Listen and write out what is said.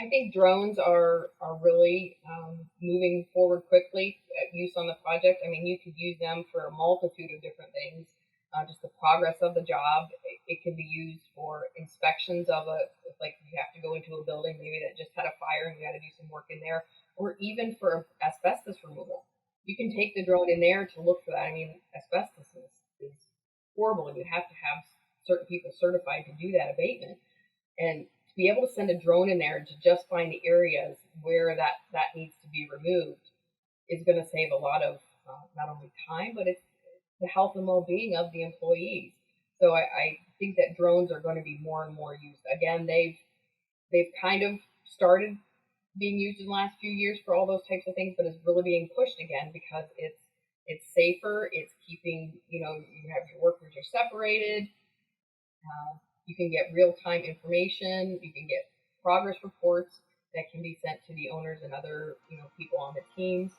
I think drones are really moving forward quickly. Use on the project. I mean, you could use them for a multitude of different things. Just the progress of the job. It can be used for inspections of like you have to go into a building maybe that just had a fire and you got to do some work in there, or even for asbestos removal. You can take the drone in there to look for that. I mean, asbestos is horrible, and you have to have certain people certified to do that abatement. And to be able to send a drone in there to just find the areas where that needs to be removed is going to save a lot of not only time, but it's the health and well-being of the employees. So I think that drones are going to be more and more used. Again, they've kind of started being used in the last few years for all those types of things, but it's really being pushed again because it's safer. It's keeping, you have your workers are separated. You can get real-time information. You can get progress reports that can be sent to the owners and other people on the teams.